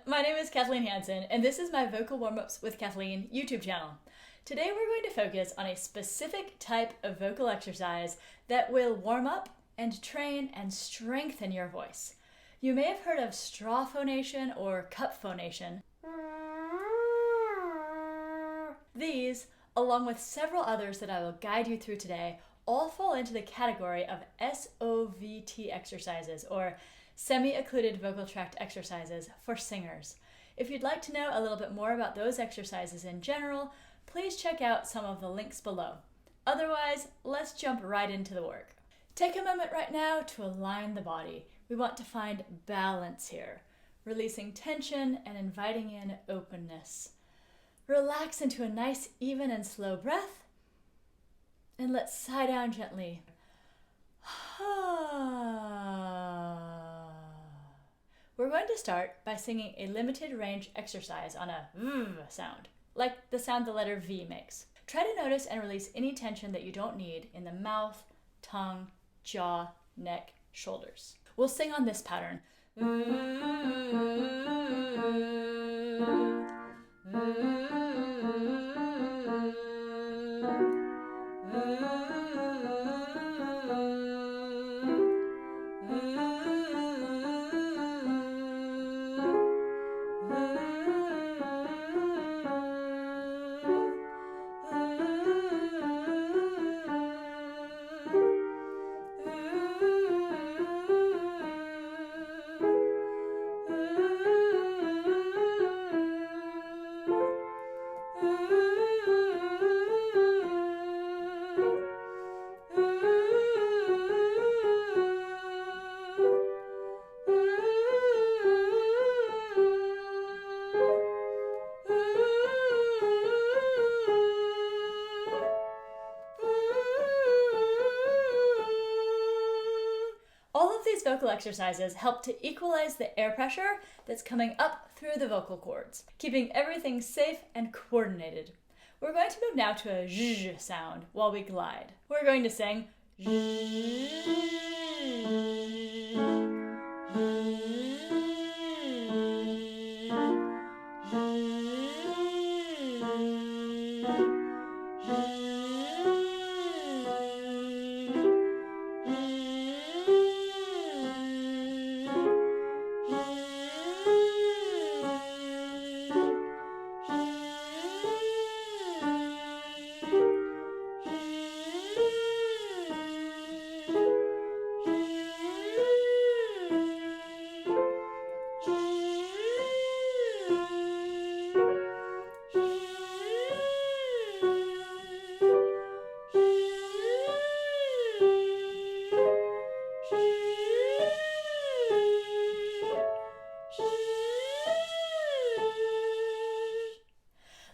my name is Kathleen Hansen, and this is my Vocal Warmups with Kathleen YouTube channel. Today we're going to focus on a specific type of vocal exercise that will warm up and train and strengthen your voice. You may have heard of straw phonation or cup phonation. These, along with several others that I will guide you through today, all fall into the category of SOVT exercises, or Semi-Occluded vocal tract exercises for singers. If you'd like to know a little bit more about those exercises in general, please check out some of the links below. Otherwise, let's jump right into the work. Take a moment right now to align the body. We want to find balance here, releasing tension and inviting in openness. Relax into a nice, even and slow breath, and let's sigh down gently. We're going to start by singing a limited range exercise on a V sound, like the sound the letter V makes. Try to notice and release any tension that you don't need in the mouth, tongue, jaw, neck, shoulders. We'll sing on this pattern. All of these vocal exercises help to equalize the air pressure that's coming up through the vocal cords, keeping everything safe and coordinated. We're going to move now to a zh sound while we glide. We're going to sing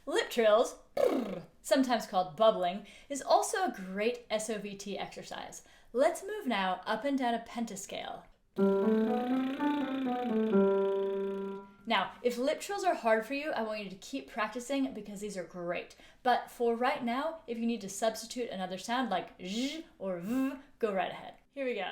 lip trills, sometimes called bubbling, is also a great SOVT exercise. Let's move now up and down a pentascale. Now, if lip trills are hard for you, I want you to keep practicing because these are great. But for right now, if you need to substitute another sound like zh or v, go right ahead. Here we go.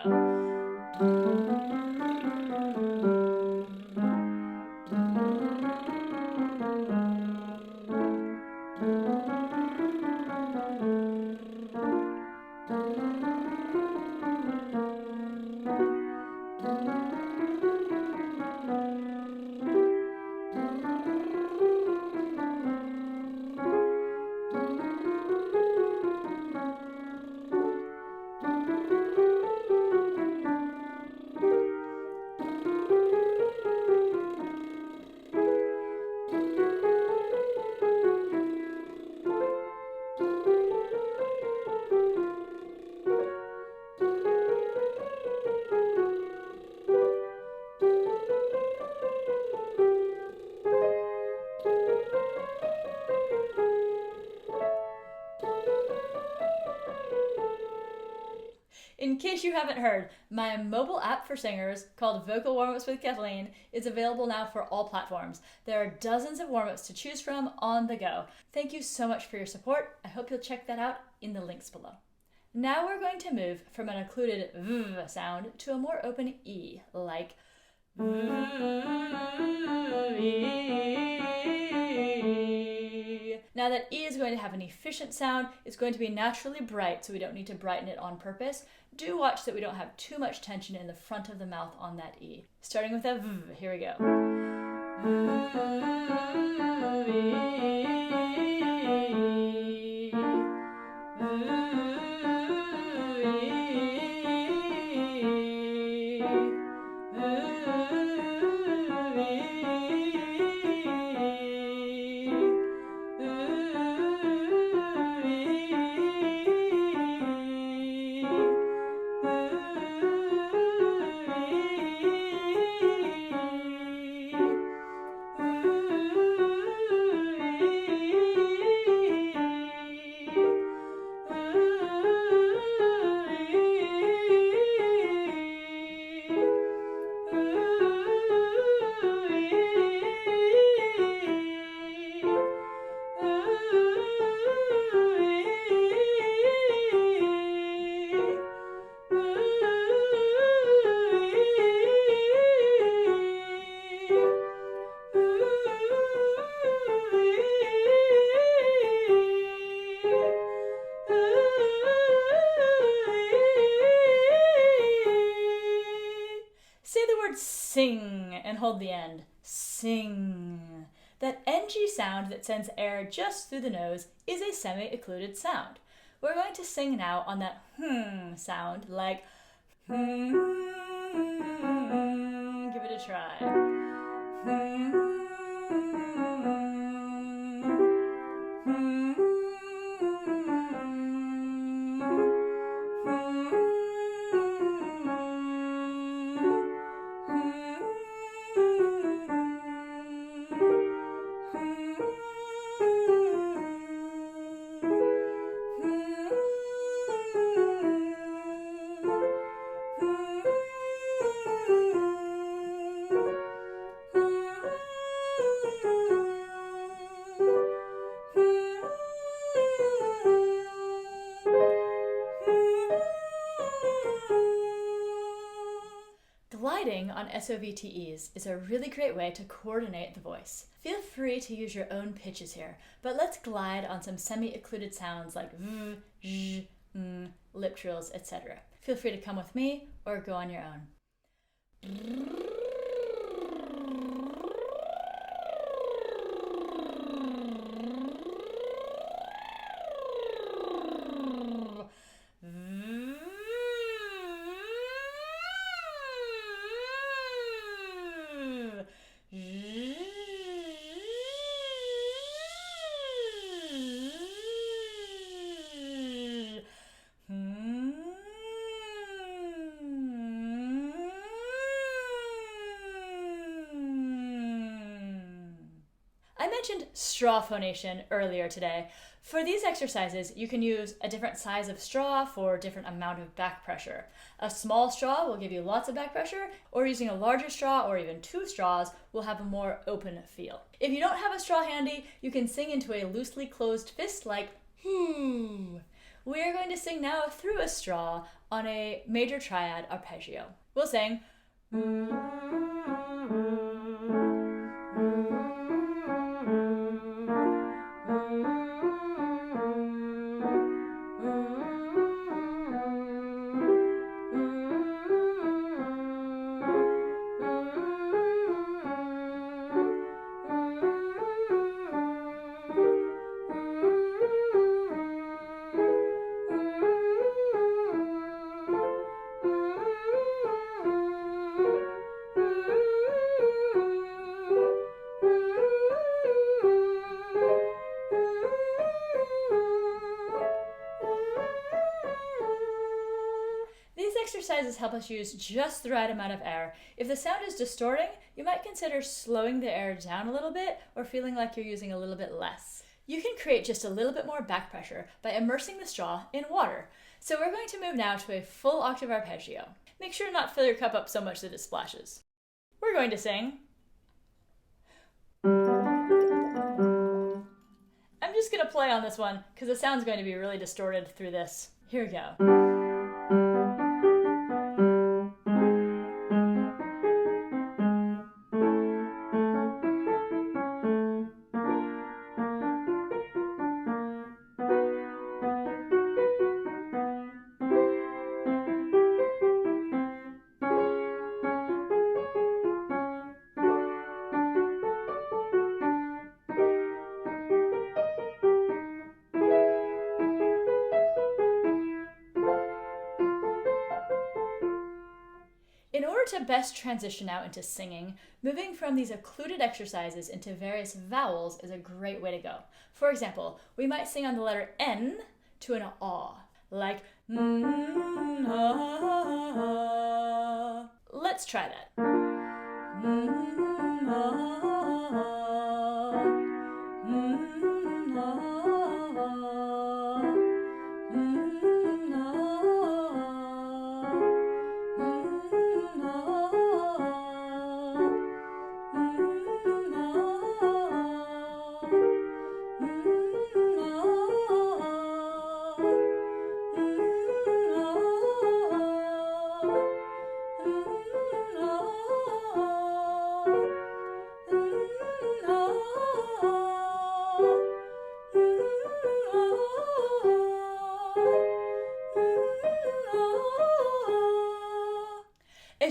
In case you haven't heard, my mobile app for singers called Vocal Warmups with Kathleen is available now for all platforms. There are dozens of warmups to choose from on the go. Thank you so much for your support. I hope you'll check that out in the links below. Now we're going to move from an occluded V sound to a more open E, like V. Now that E is going to have an efficient sound, it's going to be naturally bright, so we don't need to brighten it on purpose. Do watch that we don't have too much tension in the front of the mouth on that E. Starting with a V, here we go. Sing and hold the end. Sing. That NG sound that sends air just through the nose is a semi-occluded sound. We're going to sing now on that sound, like give it a try. Gliding on SOVTEs is a really great way to coordinate the voice. Feel free to use your own pitches here, but let's glide on some semi-occluded sounds like v, zh, lip trills, etc. Feel free to come with me or go on your own. I mentioned straw phonation earlier today. For these exercises, you can use a different size of straw for a different amount of back pressure. A small straw will give you lots of back pressure, or using a larger straw or even two straws will have a more open feel. If you don't have a straw handy, you can sing into a loosely closed fist like We are going to sing now through a straw on a major triad arpeggio. We'll sing exercises help us use just the right amount of air. If the sound is distorting, you might consider slowing the air down a little bit or feeling like you're using a little bit less. You can create just a little bit more back pressure by immersing the straw in water. So we're going to move now to a full octave arpeggio. Make sure to not fill your cup up so much that it splashes. We're going to sing. I'm just going to play on this one because the sound's going to be really distorted through this. Here we go. to best transition out into singing, moving from these occluded exercises into various vowels is a great way to go. For example, we might sing on the letter N to an ah, like ah. Let's try that.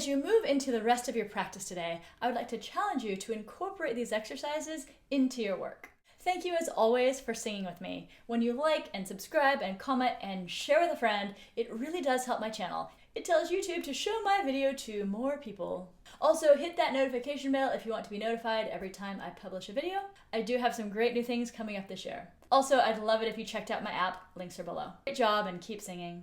As you move into the rest of your practice today, I would like to challenge you to incorporate these exercises into your work. Thank you as always for singing with me. When you like and subscribe and comment and share with a friend, it really does help my channel. It tells YouTube to show my video to more people. Also, hit that notification bell if you want to be notified every time I publish a video. I do have some great new things coming up this year. Also, I'd love it if you checked out my app. Links are below. Great job and keep singing.